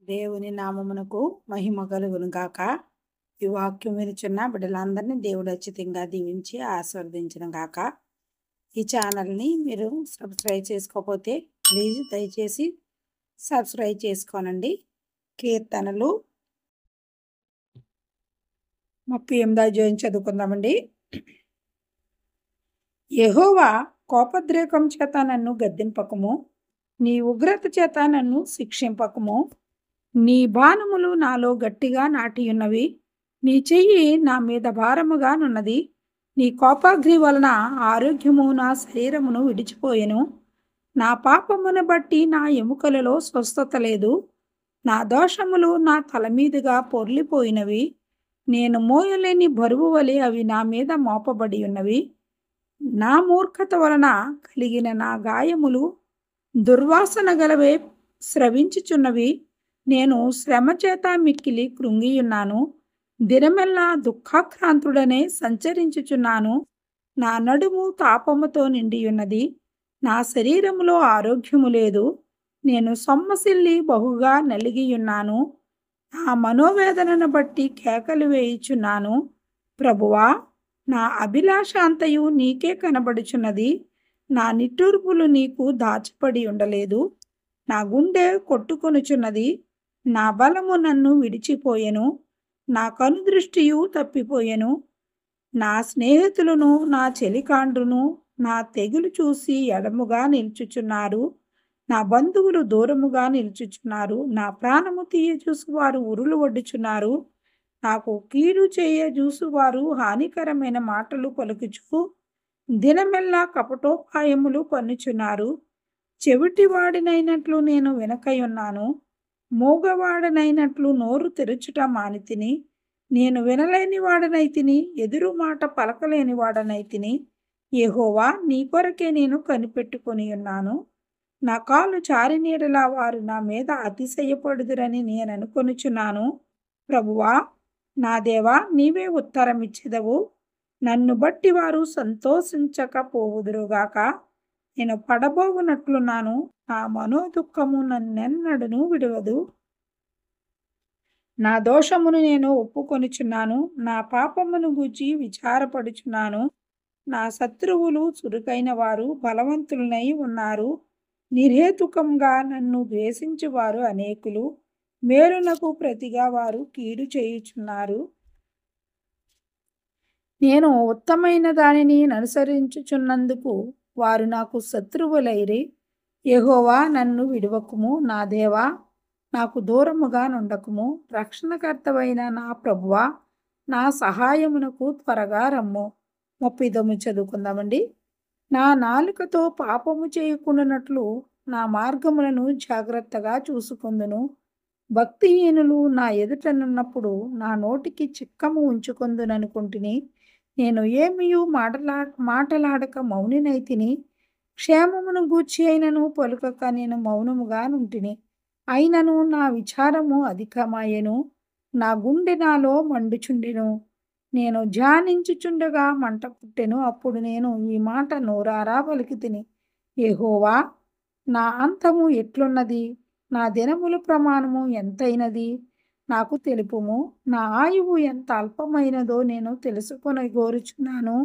దేవుని నామమునకు మహిమ కలుగును గాక. ఈ వాక్యం వినుచున్న బిడ్డలందరినీ దేవుడు ఉచితంగా దీవించి ఆశీర్వదించును గాక. ఈ ఛానల్ని మీరు సబ్స్క్రైబ్ చేసుకోకపోతే ప్లీజ్ దయచేసి సబ్స్క్రైబ్ చేసుకోనండి. కీర్తనలు 38వ అధ్యాయం చదువుకుందామండి. యెహోవా కోపోద్రేకం చేత నన్ను గద్దింపకము, నీ ఉగ్రత చేత నన్ను శిక్షింపకము. నీ బాణములు నాలో గట్టిగా నాటియున్నవి, నీ చెయ్యి నా మీద భారముగా నున్నది. నీ కోపాగ్ని వలన ఆరోగ్యము నా శరీరమును విడిచిపోయెను. నా పాపమును బట్టి నా ఎముకలలో స్వస్థత లేదు. నా దోషములు నా తల మీదుగా పొర్లిపోయినవి. నేను మోయలేని బరువు వలె అవి నా మీద మోపబడి ఉన్నవి. నా మూర్ఖత వలన కలిగిన నా గాయములు దుర్వాసన గలవే స్రవించుచున్నవి. నేను శ్రమ చేత మిక్కిలి కృంగియున్నాను. దినమెల్లా దుఃఖాక్రాంతుడనే సంచరించుచున్నాను. నా నడుము తాపముతో నిండియున్నది. నా శరీరములో ఆరోగ్యము లేదు. నేను సొమ్మసిల్లి బహుగా నలిగియున్నాను. నా మనోవేదనను బట్టి కేకలు వేయుచున్నాను. ప్రభువా, నా అభిలాష అంతయు నీకే కనబడుచున్నది. నా నిట్టూర్పులు నీకు దాచిపడి ఉండలేదు. నా గుండె కొట్టుకొనుచున్నది. నా బలము నన్ను విడిచిపోయెను. నా కనుదృష్టియు తప్పిపోయెను. నా స్నేహితులను నా చెలికాండ్రును నా తెగులు చూసి ఎడముగా నిల్చుచున్నారు. నా బంధువులు దూరముగా నిల్చుచున్నారు. నా ప్రాణము తీయజూసువారు ఉరులు ఒడ్డుచున్నారు. నాకు కీడు చేయజూసువారు హానికరమైన మాటలు పలుకుచు దినమెల్లా కపటోపాయములు పన్నుచున్నారు. చెవిటివాడినైనట్లు నేను వెనకయున్నాను. మూగవాడనైనట్లు నోరు తెరుచుట మానితిని. నేను వినలేని వాడనైతిని, ఎదురు మాట పలకలేని వాడనైతిని. యెహోవా, నీ కొరకే నేను కనిపెట్టుకొని ఉన్నాను. నా కాలు చారినీడలా వారు నా మీద అతిశయపడుదురని నేను అనుకొనుచున్నాను. ప్రభువా, నా దేవా, నీవే ఉత్తరమిచ్చెదవు. నన్ను బట్టి వారు సంతోషించకపోవుదురుగాక. నేను పడబోవునట్లున్నాను. నా మనోదుఃఖము నన్నెన్నడను విడువదు. నా దోషమును నేను ఒప్పుకొనుచున్నాను. నా పాపమును గూర్చి విచారపడుచున్నాను. నా శత్రువులు చురుకైన వారు బలవంతులనై ఉన్నారు. నిర్హేతుకంగా నన్ను ద్వేషించువారు అనేకులు. మేలునకు ప్రతిగా వారు కీడు చేయుచున్నారు. నేను ఉత్తమైన దానిని అనుసరించుచున్నందుకు వారు నాకు శత్రువులైరి. యెహోవా, నన్ను విడువకుము. నా దేవా, నాకు దూరముగా నుండకుము. రక్షణకర్తవైన నా ప్రభువా, నా సహాయమునకు త్వరగా రమ్ము. 39 చదువుకుందామండి. నా నాలుకతో పాపము చేయకుండానట్లు నా మార్గములను జాగ్రత్తగా చూసుకొందును. భక్తిహీనులు నా ఎదుటనున్నప్పుడు నా నోటికి చిక్కము ఉంచుకొందుననుకుంటుని. నేను ఏమియూ మాటలాడక మౌనినైతిని. క్షేమమును గూర్చి అయినను పలుకక నేను మౌనముగా నుంటిని. అయినను నా విచారము అధికమాయెను. నా గుండె నాలో మండుచుండెను. నేను ధ్యానించుచుండగా మంట పుట్టెను. అప్పుడు నేను ఈ మాట నోరారా పలికితిని. యెహోవా, నా అంతము ఎట్లున్నది? నా దినముల ప్రమాణము ఎంతైనది నాకు తెలుపుము. నా ఆయువు ఎంత అల్పమైనదో నేను తెలుసుకొనగోరుచున్నాను.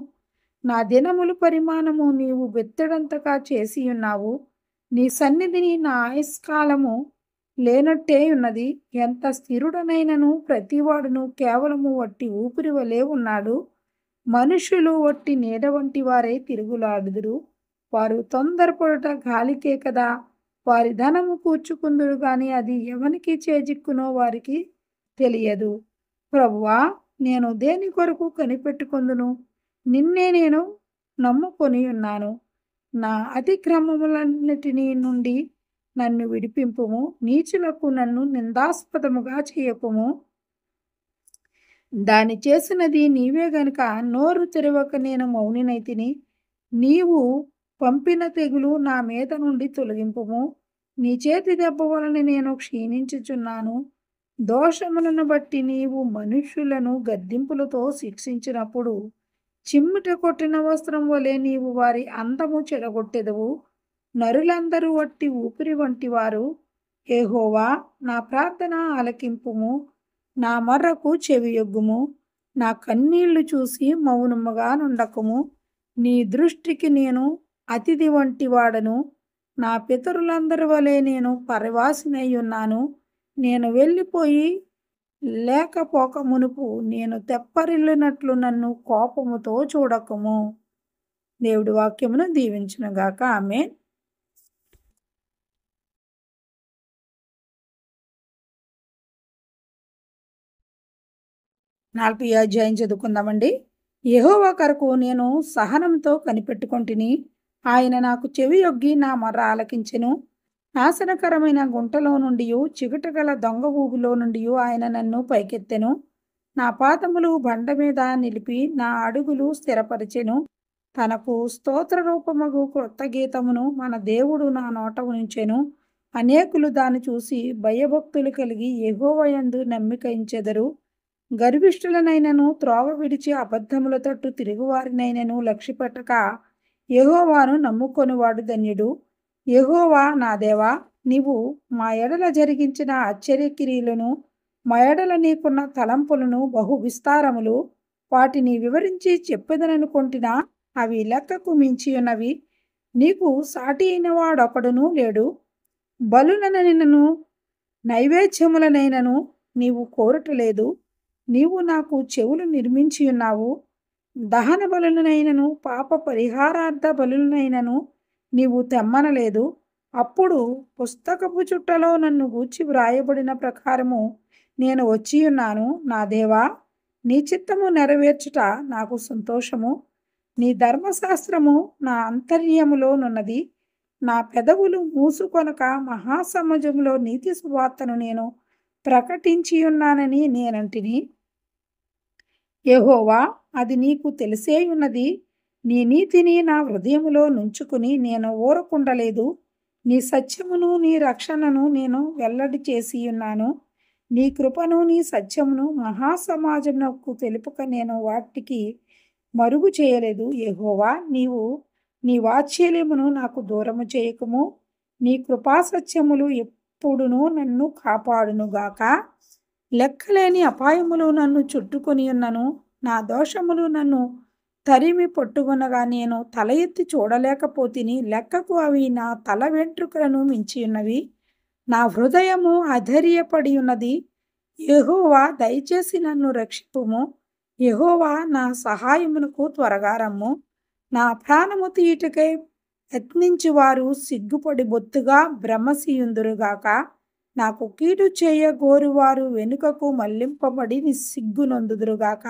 నా దినముల పరిమాణము నీవు బెత్తడంతగా చేసియున్నావు. నీ సన్నిధిని నా ఆయుష్కాలము లేనట్టే ఉన్నది. ఎంత స్థిరుడనైనను ప్రతివాడును కేవలము వట్టి ఊపిరి వలె ఉన్నాడు. మనుషులు వట్టి నీడ వంటి వారే తిరుగులాడుదురు. వారు తొందరపడుట గాలికే కదా. వారి ధనము కూర్చుకుందురు గాని అది ఎవనికి చేజిక్కునో వారికి తెలియదు. ప్రభువా, నేను దేని కొరకు కనిపెట్టుకొందును? నిన్నే నేను నమ్ముకొని ఉన్నాను. నా అతిక్రమములన్నిటినీ నుండి నన్ను విడిపింపుము. నీచులకు నన్ను నిందాస్పదముగా చేయకుము. దాని చేసినది నీవే గనుక నోరు తెరవక నేను మౌనినైతిని. నీవు పంపిన తెగులు నా మీద నుండి తొలగింపుము. నీ చేతి దెబ్బ వలన నేను క్షీణించుచున్నాను. దోషములను బట్టి నీవు మనుష్యులను గద్దింపులతో శిక్షించినప్పుడు చిమ్మిట కొట్టిన వస్త్రం వలె నీవు వారి అందము చెడగొట్టెదవు. నరులందరూ వట్టి ఊపిరి వంటి వారు. యెహోవా నా ప్రార్థన ఆలకింపుము, నా మొర్రకు చెవియొగ్గుము. నా కన్నీళ్లు చూసి మౌనముగా నుండకుము. నీ దృష్టికి నేను అతిథి వంటి వాడను. నా పితరులందరి వలె నేను పరవాసినై ఉన్నాను. నేను వెళ్ళిపోయి లేకపోక మునుపు నేను తెప్పరిల్లినట్లు నన్ను కోపముతో చూడకుము. దేవుడి వాక్యమును దీవించునుగాక. ఆమేన్. 40వ అధ్యాయం చదువుకుందామండి. యెహోవా కొరకు నేను సహనంతో కనిపెట్టుకొంటిని. ఆయన నాకు చెవియొగ్గి నా మొర్ర ఆలకించెను. నాశనకరమైన గుంటలో నుండి, చిగుటగల దొంగ ఊబిలో నుండి ఆయన నన్ను పైకెత్తెను. నా పాదములు బండ మీద నిలిపి నా అడుగులు స్థిరపరిచెను. తనకు స్తోత్ర రూపమగు క్రొత్త గీతమును మన దేవుడు నా నోట ఉంచెను. అనేకులు దాన్ని చూసి భయభక్తులు కలిగి యెహోవా యందు నమ్మిక ఉంచెదరు. గర్విష్ఠులనైనను త్రోవ విడిచి అబద్ధముల తట్టు తిరుగువారినైనను లక్ష్యపెట్టక యెహోవాను నమ్ముకొనివాడు ధన్యుడు. యెహోవా నా దేవా, నీవు మా ఎడల జరిగించిన ఆశ్చర్యక్రియలను, మా ఎడల నీకున్న తలంపులను బహు విస్తారములు. వాటిని వివరించి చెప్పెదననుకొంటినా అవి లెక్కకు మించి ఉన్నవి. నీకు సాటి అయిన వాడొకడునూ లేడు. బలులనైనను నైవేద్యములనైనను నీవు కోరటలేదు. నీవు నాకు చెవులు నిర్మించి ఉన్నావు. దహన బలులనైనను పాప పరిహారార్థ బలులనైనను నీవు తెమ్మనలేదు. అప్పుడు పుస్తకపు చుట్టలో నన్ను గూర్చి వ్రాయబడిన ప్రకారము నేను వచ్చియున్నాను. నా దేవా, నీ చిత్తము నెరవేర్చుట నాకు సంతోషము. నీ ధర్మశాస్త్రము నా అంతర్యములోనున్నది. నా పెదవులు మూసుకొనక మహాసమాజంలో నీతి సువార్తను నేను ప్రకటించియున్నానని నేనంటిని. యెహోవా, అది నీకు తెలిసేయున్నది. నీ నీతిని నా హృదయములో నుంచుకుని నేను ఊరకుండలేదు. నీ సత్యమును నీ రక్షణను నేను వెల్లడి చేసియున్నాను. నీ కృపను నీ సత్యమును మహాసమాజమునకు తెలుపక నేను వాటికి మరుగు చేయలేదు. యెహోవా, నీవు నీ వాత్సల్యమును నాకు దూరము చేయకుము. నీ కృపాసత్యములు ఎప్పుడునూ నన్ను కాపాడునుగాక. లెక్కలేని అపాయములు నన్ను చుట్టుకొని ఉన్నను. నా దోషములు నన్ను తరిమి పట్టుకొనగా నేను తల ఎత్తి చూడలేకపోతిని. లెక్కకు అవి నా తల వెంట్రుకలను మించి ఉన్నవి. నా హృదయము అధైర్యపడి ఉన్నది. యెహోవా, దయచేసి నన్ను రక్షింపుము. యెహోవా, నా సహాయమునకు త్వరగా రమ్ము. నా ప్రాణము తీయుటకై యత్నించువారు సిగ్గుపడి బొత్తుగా భ్రమసియుందురుగాక. నాకు కీడు చేయగోరువారు వెనుకకు మళ్లింపబడి సిగ్గునొందుదురుగాక.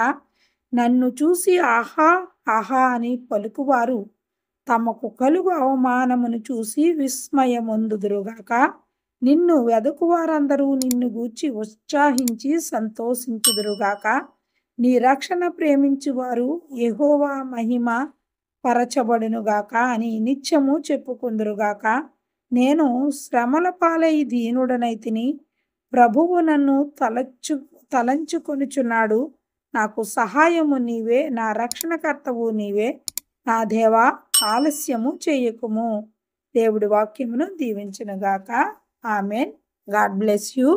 నన్ను చూసి ఆహా ఆహా అని పలుకువారు తమకు కలుగు అవమానమును చూసి విస్మయమొందుదురుగాక. నిన్ను వెదకువారందరూ నిన్ను గూర్చి ఉత్సాహించి సంతోషించుదురుగాక. నీ రక్షణ ప్రేమించువారు యెహోవా మహిమ పరచబడునుగాక అని నిత్యము చెప్పుకుందురుగాక. నేను శ్రమల పాలై దీనుడనైతిని. ప్రభువు నన్ను తలంచుకొనుచున్నాడు. నాకు సహాయము నీవే, నా రక్షణకర్తవు నీవే. నా దేవా, ఆలస్యము చేయకుము. దేవుడి వాక్యమును దీవించునుగాక. ఆమెన్. God bless you.